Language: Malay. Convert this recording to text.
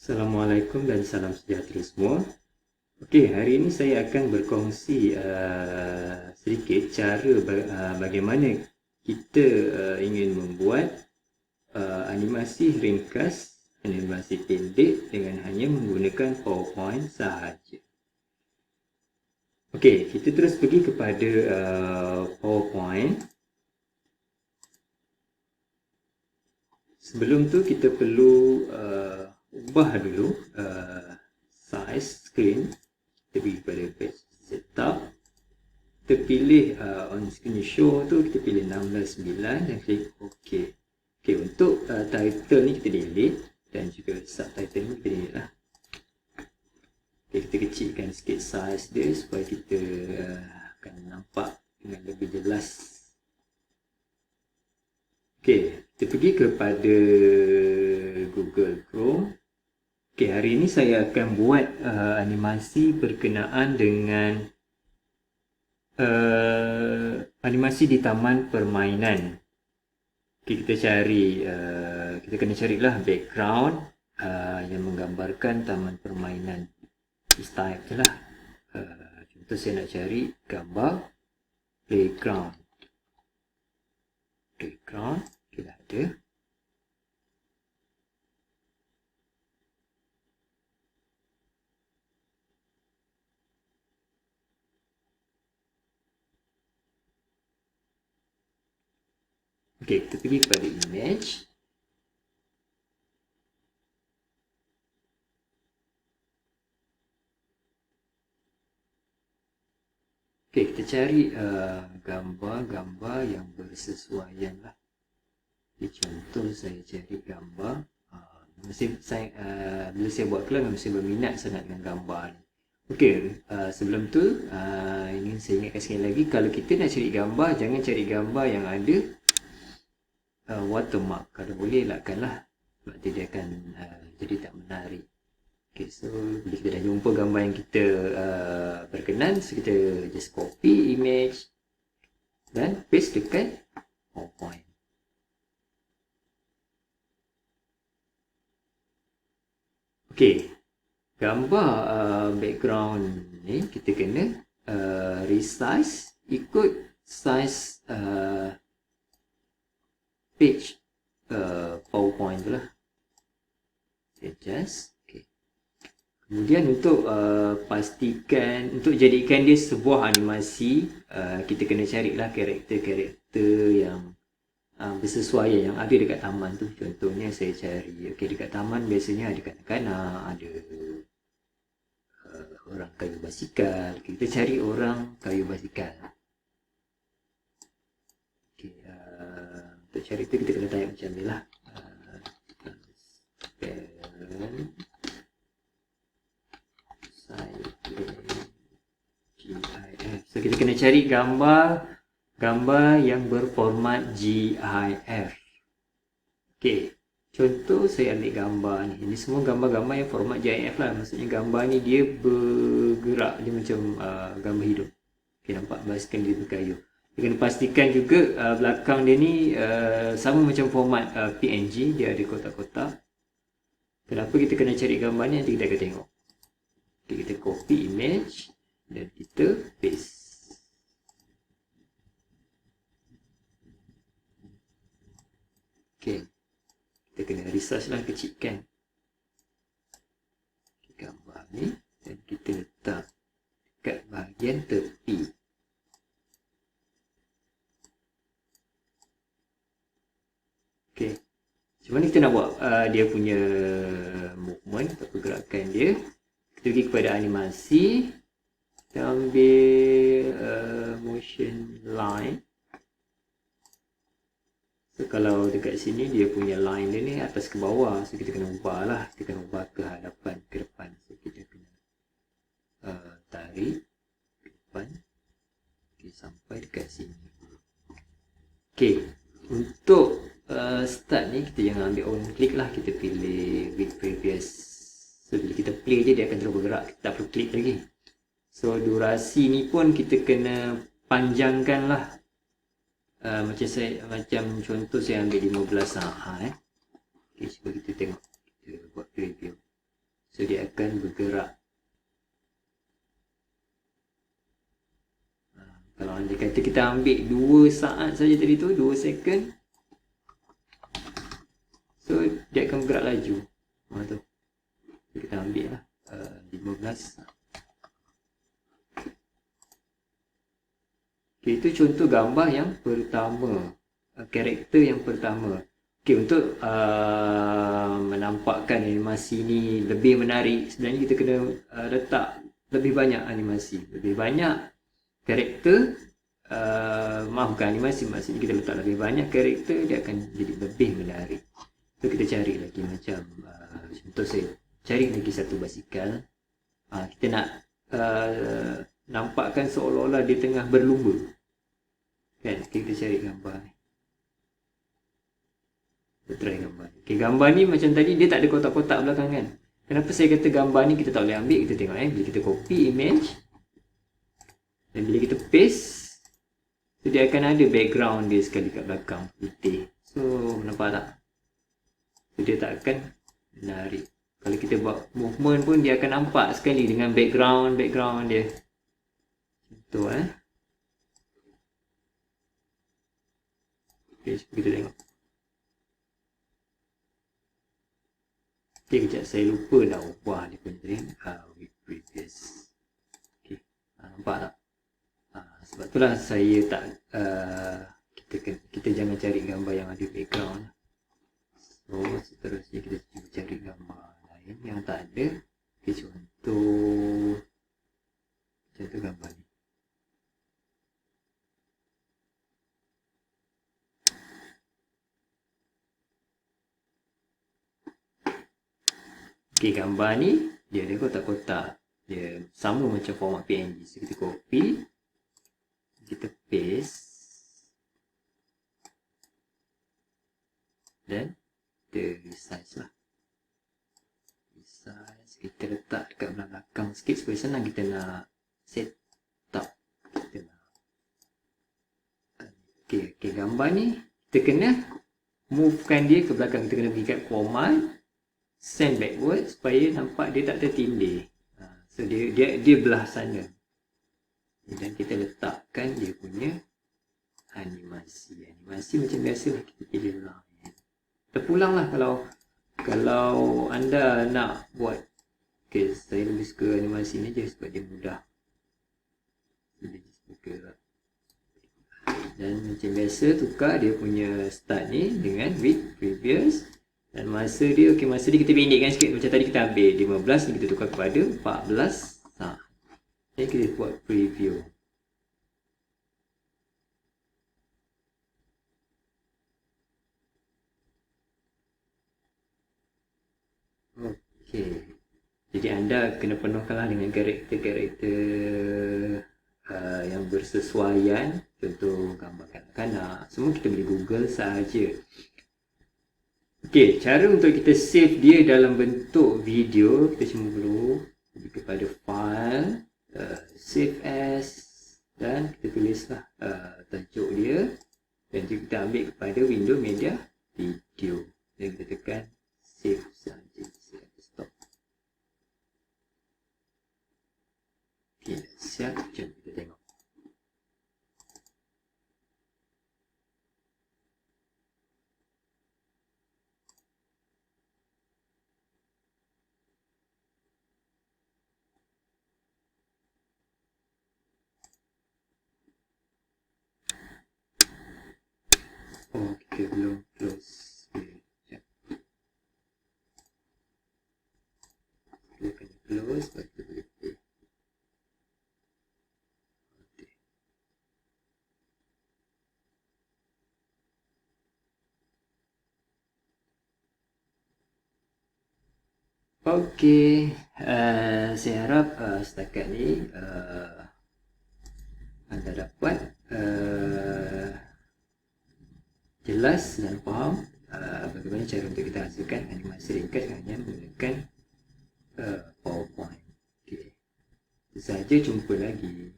Assalamualaikum dan salam sejahtera semua. Okey, hari ini saya akan berkongsi sedikit cara bagaimana kita ingin membuat animasi ringkas, animasi pendek dengan hanya menggunakan PowerPoint sahaja. Okey, kita terus pergi kepada PowerPoint. Sebelum tu kita perlu ubah dulu size screen. Kita pergi kepada page setup, kita pilih on screen show tu, kita pilih 16:9 dan klik OK. Okay, untuk title ni kita delete dan juga subtitle ni kita delete lah. Okay, kita kecilkan sikit size dia supaya kita akan nampak dengan lebih jelas. Okay, kita pergi kepada Google Chrome. Okay, hari ini saya akan buat animasi berkenaan dengan animasi di taman permainan. Okay, kita cari, kita kena carilah background yang menggambarkan taman permainan. Just type je lah. Contoh saya nak cari gambar playground. Playground, okay, dah ada. Okey, kita pergi kepada image. Okey, kita cari gambar-gambar yang bersesuaian lah. Okay, contoh saya cari gambar. Bila saya buat kelas, mesti berminat sangat dengan gambar ni. Okey, sebelum tu ingin saya ingatkan sekali lagi, kalau kita nak cari gambar, jangan cari gambar yang ada watermark. Kalau boleh elakkanlah, sebab dia akan jadi tak menarik. Okay, so bila kita dah jumpa gambar yang kita berkenan, so kita just copy image dan paste dekat PowerPoint. Okay, gambar background ni kita kena resize ikut size page PowerPoint tu lah. Adjust. Okay. Kemudian untuk pastikan, untuk jadikan dia sebuah animasi, kita kena carilah karakter-karakter yang bersesuaian yang ada dekat taman tu. Contohnya saya cari, okay, dekat taman biasanya ada kanak-kanak, ada orang kayu basikal. Kita cari orang kayu basikal. Okay, untuk cari tu kita kena type macam ni lah. GIF. So kita kena cari gambar yang berformat GIF. Okey, contoh saya ambil gambar ni. Ini semua gambar-gambar yang format GIF lah. Maksudnya gambar ni dia bergerak, dia macam gambar hidup. Okey, nampak basikal dia berkayu. Kita kena pastikan juga belakang dia ni sama macam format PNG, dia ada kotak-kotak. Kenapa kita kena cari gambar ni, nanti kita akan tengok. Okay, kita copy image dan kita paste. Okay, kita kena resize lah, kecilkan gambar ni dan kita letak dekat bahagian tepi. Okay, macam mana kita nak buat dia punya movement atau pergerakan dia? Kita pergi kepada animasi, kita ambil motion line. So kalau dekat sini dia punya line dia ni atas ke bawah, so kita kena ubah lah, kita kena ubah ke hadapan, ke depan. So kita kena tarik ke depan, okay, sampai dekat sini. Okay, untuk start ni kita jangan ambil on click lah, kita pilih with previous. So bila kita play je dia akan terus bergerak, kita tak perlu klik lagi. So durasi ni pun kita kena panjangkan lah. Macam contoh saya ambil 15 saat. Okay, cuba kita tengok, kita buat preview. So dia akan bergerak. Kalau anda kata kita ambil 2 saat saja tadi tu, 2 second, so dia akan bergerak laju. Tu. So, kita ambil lah 15. Okay, itu contoh gambar yang pertama, karakter yang pertama. Okay, untuk menampakkan animasi ni lebih menarik, sebenarnya kita kena letak lebih banyak animasi, lebih banyak karakter. Bukan animasi, maksudnya kita letak lebih banyak karakter, dia akan jadi lebih menarik. So kita cari lagi macam contoh saya cari lagi satu basikal. Kita nak nampakkan seolah-olah dia tengah berlumba, kan? Kita cari gambar ni, kita try gambar ni. Okay, gambar ni macam tadi dia tak ada kotak-kotak belakang, kan? Kenapa saya kata gambar ni kita tak boleh ambil? Kita tengok bila kita copy image dan bila kita paste, so dia akan ada background dia sekali kat belakang putih. So nampak tak? So dia tak akan menarik. Kalau kita buat movement pun dia akan nampak sekali dengan background dia. Contoh okay, kita tengok. Okay, kejap saya lupa dah ubah dia punya tadi. With previous. Okay, nampak tak? Sebab itulah saya tak kita jangan cari gambar yang ada background. So seterusnya kita cuba cari gambar lain yang tak ada. Okay, contoh gambar ni. Okay, gambar ni dia ada kotak-kotak, dia sama macam format PNG. So kita copy, kita paste dan kita resize lah. Resize, kita letak dekat belakang sikit supaya senang kita nak set up. Kita nak okay, gambar ni kita kena movekan dia ke belakang. Kita kena pergi kat command send backward supaya nampak dia tak tertindih. So dia belah sana. Dan kita letakkan dia punya animasi macam biasa lah, kita pilih line. Terpulang lah kalau anda nak buat. Okay, saya lebih suka animasi ni je sebab dia mudah. Dan macam biasa tukar dia punya start ni dengan with previous. Dan masa dia kita pendekkan sikit. Macam tadi kita ambil 15 ni kita tukar kepada 14. Jadi kita buat preview. Okey. Jadi anda kena penuhkanlah dengan karakter-karakter yang bersesuaian. Contoh gambar kanak-kanak. Semua kita boleh Google sahaja. Okey, cara untuk kita save dia dalam bentuk video, kita cuma perlu pergi kepada file, save as, dan kita tulislah tajuk dia, dan kita ambil kepada window media video, dan kita tekan save saja. Stop. Okey, siap. Jom kita tengok. Oh, kita belum close. Okay, kita kena close, lepas kita boleh play. Okey, saya harap setakat ni anda dapat jelas dan faham bagaimana cara untuk kita hasilkan animasi ringkas hanya menggunakan PowerPoint. Okey, itu sahaja, jumpa lagi.